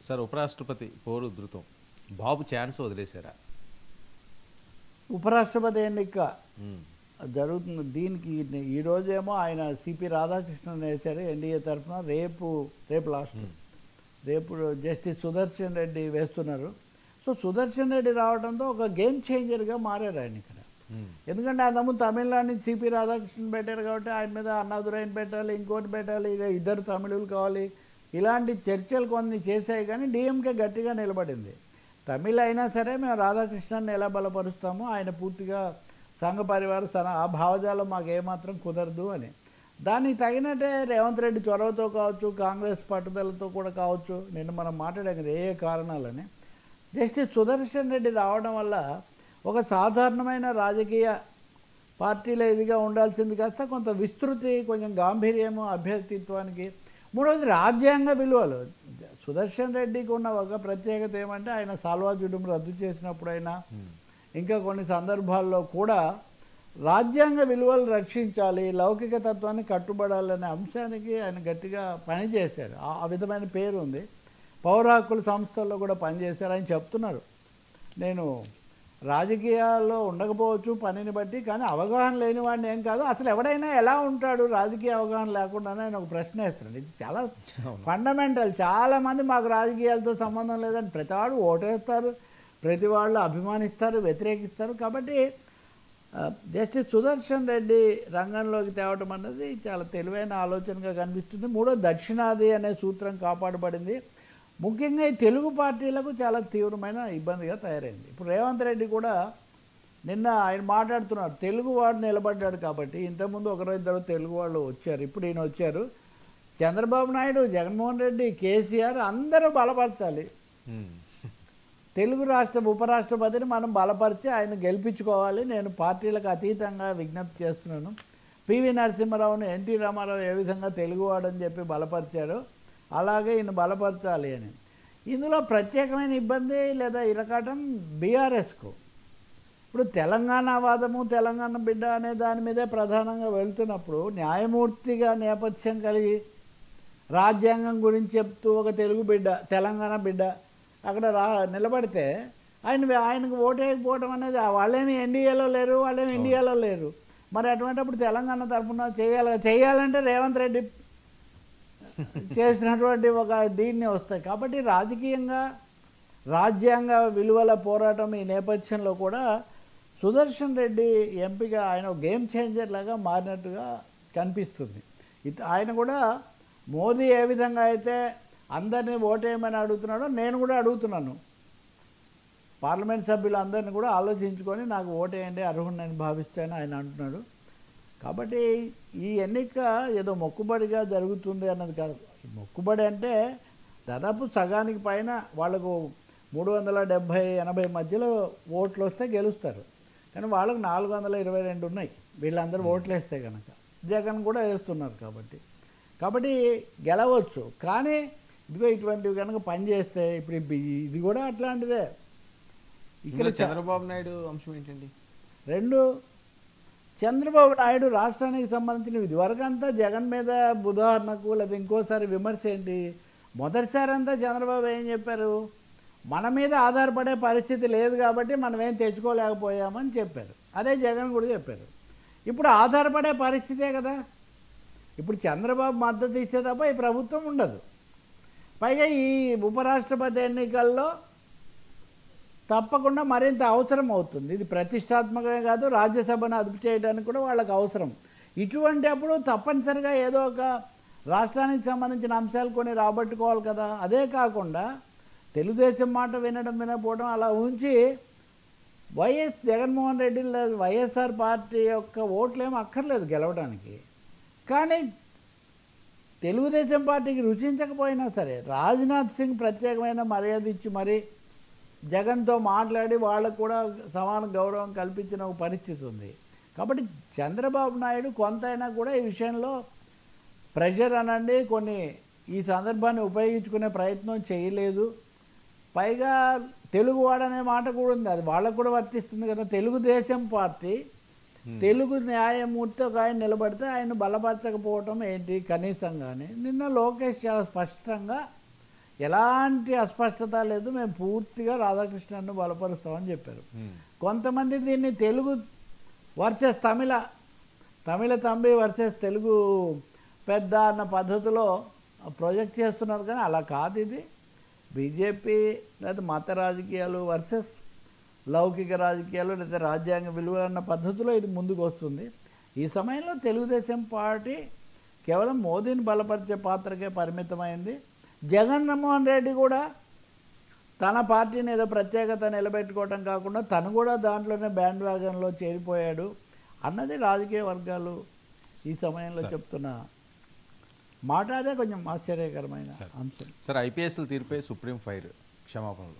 Sir ఉపరాష్ట్రపతి పోరు ఉధృతం బాబు ఛాన్స్ వదిలేశారా? ఉపరాష్ట్రపతి ఎన్నిక ఉమ్, జరుగుతుంది. దీనికి ఈరోజేమో ఆయన సిపి రాధాకృష్ణన్ వేశారు ఎన్డీఏ తరఫున. రేపు లాస్ట్, రేపు జస్టిస్ సుదర్శన్ రెడ్డి వేస్తున్నారు. సో సుదర్శన్ రెడ్డి రావడంతో ఒక గేమ్ చేంజర్గా మారారు ఆయన ఇక్కడ. ఎందుకంటే అంతకుముందు తమిళనాడు నుంచి సిపి రాధాకృష్ణన్ పెట్టారు కాబట్టి ఆయన మీద అన్నాదురైని పెట్టాలి, ఇంకోటి పెట్టాలి, ఇక ఇద్దరు తమిళులు కావాలి, ఇలాంటి చర్చలు కొన్ని చేశాయి. కానీ డిఎంకే గట్టిగా నిలబడింది. తమిళ అయినా సరే మేము రాధాకృష్ణన్ని ఎలా బలపరుస్తామో ఆయన పూర్తిగా సంఘ పరివార ఆ భావజాలం మాకు ఏమాత్రం కుదరదు అని. దానికి తగినట్టే రేవంత్ రెడ్డి చొరవతో కావచ్చు, కాంగ్రెస్ పట్టుదలతో కూడా కావచ్చు, నిన్న మనం మాట్లాడాం కదా ఏ కారణాలని. జస్టిస్ సుదర్శన్ రెడ్డి రావడం వల్ల ఒక సాధారణమైన రాజకీయ పార్టీలో ఇదిగా ఉండాల్సింది కాస్త కొంత విస్తృతి, కొంచెం గాంభీర్యము అభ్యర్థిత్వానికి. మూడవది రాజ్యాంగ విలువలు. సుదర్శన్ రెడ్డికి ఉన్న ఒక ప్రత్యేకత ఏమంటే ఆయన సాల్వాజుడుం రద్దు చేసినప్పుడైనా ఇంకా కొన్ని సందర్భాల్లో కూడా రాజ్యాంగ విలువలు రక్షించాలి, లౌకిక తత్వాన్ని కట్టుబడాలనే అంశానికి ఆయన గట్టిగా పనిచేశారు. ఆ విధమైన పేరు ఉంది. పౌర హక్కుల సంస్థల్లో కూడా పనిచేశారు. ఆయన చెప్తున్నారు, నేను రాజకీయాల్లో ఉండకపోవచ్చు పనిని బట్టి, కానీ అవగాహన లేని వాడిని ఏం కాదు. అసలు ఎవడైనా ఎలా ఉంటాడు రాజకీయ అవగాహన లేకుండానే ఆయన ఒక ప్రశ్న వేస్తున్నాడు. ఇది చాలా ఫండమెంటల్. చాలామంది మాకు రాజకీయాలతో సంబంధం లేదని ప్రతివాడు ఓటేస్తారు, ప్రతి వాళ్ళు అభిమానిస్తారు, వ్యతిరేకిస్తారు. కాబట్టి జస్టిస్ సుదర్శన్ రెడ్డి రంగంలోకి తేవటం అన్నది చాలా తెలివైన ఆలోచనగా కనిపిస్తుంది. మూడో, దక్షిణాది అనే సూత్రం కాపాడబడింది. ముఖ్యంగా ఈ తెలుగు పార్టీలకు చాలా తీవ్రమైన ఇబ్బందిగా తయారైంది. ఇప్పుడు రేవంత్ రెడ్డి కూడా నిన్న ఆయన మాట్లాడుతున్నారు, తెలుగు వాడు నిలబడ్డాడు కాబట్టి. ఇంతకుముందు ఒకరిద్దరు తెలుగు వాళ్ళు వచ్చారు, ఇప్పుడు ఈయన వచ్చారు. చంద్రబాబు నాయుడు, జగన్మోహన్ రెడ్డి, కేసీఆర్ అందరూ బలపరచాలి. తెలుగు రాష్ట్ర ఉపరాష్ట్రపతిని మనం బలపరిచి ఆయన గెలిపించుకోవాలి. నేను పార్టీలకు అతీతంగా విజ్ఞప్తి చేస్తున్నాను. పివి నరసింహారావును ఎన్టీ రామారావు ఏ విధంగా తెలుగువాడని చెప్పి బలపరిచాడో అలాగే ఈయన బలపరచాలి అని. ఇందులో ప్రత్యేకమైన ఇబ్బంది లేదా ఇరకాటం బీఆర్ఎస్కు. ఇప్పుడు తెలంగాణ వాదము, తెలంగాణ బిడ్డ అనే దాని మీదే ప్రధానంగా వెళ్తున్నప్పుడు న్యాయమూర్తిగా నేపథ్యం కలిగి రాజ్యాంగం గురించి చెప్తూ ఒక తెలుగు బిడ్డ, తెలంగాణ బిడ్డ అక్కడ నిలబడితే ఆయనకు ఓటేయకపోవడం అనేది, వాళ్ళేమి ఎన్డీఏలో లేరు, వాళ్ళేమి ఇండియాలో లేరు. మరి అటువంటిప్పుడు తెలంగాణ తరఫున చేయాలంటే రేవంత్ రెడ్డి చేసినటువంటి ఒక దీన్ని వస్తాయి. కాబట్టి రాజకీయంగా రాజ్యాంగ విలువల పోరాటం ఈ నేపథ్యంలో కూడా సుదర్శన్ రెడ్డి ఎంపిక ఆయన గేమ్ చేంజర్ లాగా మారినట్టుగా కనిపిస్తుంది. ఆయన కూడా మోదీ ఏ విధంగా అయితే అందరినీ ఓటేయమని అడుగుతున్నాడో నేను కూడా అడుగుతున్నాను. పార్లమెంట్ సభ్యులు అందరినీ కూడా ఆలోచించుకొని నాకు ఓటేయండి, అర్హుడిని భావిస్తానని ఆయన అంటున్నాడు. కాబట్టి ఈ ఎన్నిక ఏదో మొక్కుబడిగా జరుగుతుంది అన్నది కాదు. మొక్కుబడి అంటే దాదాపు సగానికి పైన వాళ్ళకు 370-80 మధ్యలో ఓట్లు వస్తే గెలుస్తారు. కానీ వాళ్ళకు 422 ఉన్నాయి. వీళ్ళందరూ ఓట్లు వేస్తే కనుక జగన్ కూడా వేస్తున్నారు. కాబట్టి గెలవచ్చు. కానీ ఇదిగో ఇటువంటివి కనుక పనిచేస్తే ఇప్పుడు ఇది కూడా అట్లాంటిదే. ఇక్కడ చంద్రబాబు నాయుడు అంశం ఏంటండి? రెండు, చంద్రబాబు నాయుడు రాష్ట్రానికి సంబంధించిన ఇదివరకు అంతా జగన్ మీద ఉదాహరణకు లేదా ఇంకోసారి విమర్శ ఏంటి, మొదటిసారి అంతా చంద్రబాబు ఏం చెప్పారు, మన మీద ఆధారపడే పరిస్థితి లేదు కాబట్టి మనం ఏం తెచ్చుకోలేకపోయామని చెప్పారు. అదే జగన్ కూడా చెప్పారు. ఇప్పుడు ఆధారపడే పరిస్థితే కదా. ఇప్పుడు చంద్రబాబు మద్దతు ఇస్తే తప్ప ఈ ప్రభుత్వం ఉండదు. పైగా ఈ ఉపరాష్ట్రపతి ఎన్నికల్లో తప్పకుండా మరింత అవసరం అవుతుంది. ఇది ప్రతిష్టాత్మకమే కాదు, రాజ్యసభను అదుపు చేయడానికి కూడా వాళ్ళకి అవసరం. ఇటువంటి అప్పుడు తప్పనిసరిగా ఏదో ఒక రాష్ట్రానికి సంబంధించిన అంశాలు కొన్ని రాబట్టుకోవాలి కదా. అదే కాకుండా తెలుగుదేశం మాట వినకపోవడం అలా ఉంచి జగన్మోహన్ రెడ్డి వైఎస్ఆర్ పార్టీ యొక్క ఓట్లేమో అక్కర్లేదు గెలవడానికి. కానీ తెలుగుదేశం పార్టీకి రుచించకపోయినా సరే రాజ్నాథ్ సింగ్ ప్రత్యేకమైన మర్యాద ఇచ్చి మరి జగన్తో మాట్లాడి వాళ్ళకు కూడా సమాన గౌరవం కల్పించిన ఒక పరిస్థితి ఉంది. కాబట్టి చంద్రబాబు నాయుడు కొంతైనా కూడా ఈ విషయంలో ప్రెషర్ అనండి కొన్ని ఈ సందర్భాన్ని ఉపయోగించుకునే ప్రయత్నం చేయలేదు. పైగా తెలుగువాడనే మాట కూడా ఉంది, అది వాళ్ళకు కూడా వర్తిస్తుంది కదా. తెలుగుదేశం పార్టీ తెలుగు న్యాయమూర్తి ఒక ఆయన నిలబడితే ఆయన బలపరచకపోవటం ఏంటి కనీసంగానే. నిన్న లోకేష్ చాలా స్పష్టంగా ఎలాంటి అస్పష్టత లేదు, మేము పూర్తిగా రాధాకృష్ణన్ను బలపరుస్తామని చెప్పారు. కొంతమంది దీన్ని తెలుగు వర్సెస్ తమిళ తంబి వర్సెస్ తెలుగు పెద్ద అన్న పద్ధతిలో ప్రొజెక్ట్ చేస్తున్నారు. కానీ అలా కాదు, ఇది బీజేపీ లేదా మత రాజకీయాలు వర్సెస్ లౌకిక రాజకీయాలు లేదా రాజ్యాంగ విలువలు అన్న పద్ధతిలో ఇది ముందుకు వస్తుంది. ఈ సమయంలో తెలుగుదేశం పార్టీ కేవలం మోదీని బలపరిచే పాత్రకే పరిమితమైంది. జగన్మోహన్ రెడ్డి కూడా తన పార్టీని ఏదో ప్రత్యేకత నిలబెట్టుకోవటం కాకుండా తను కూడా దాంట్లోనే బ్యాండ్ వ్యాగన్లో చేరిపోయాడు అన్నది రాజకీయ వర్గాలు ఈ సమయంలో చెప్తున్న మాట. అదే కొంచెం ఆశ్చర్యకరమైన అంశం. సార్, ఐపీఎస్ల తీర్పై సుప్రీం ఫైర్ క్షమాపణలు.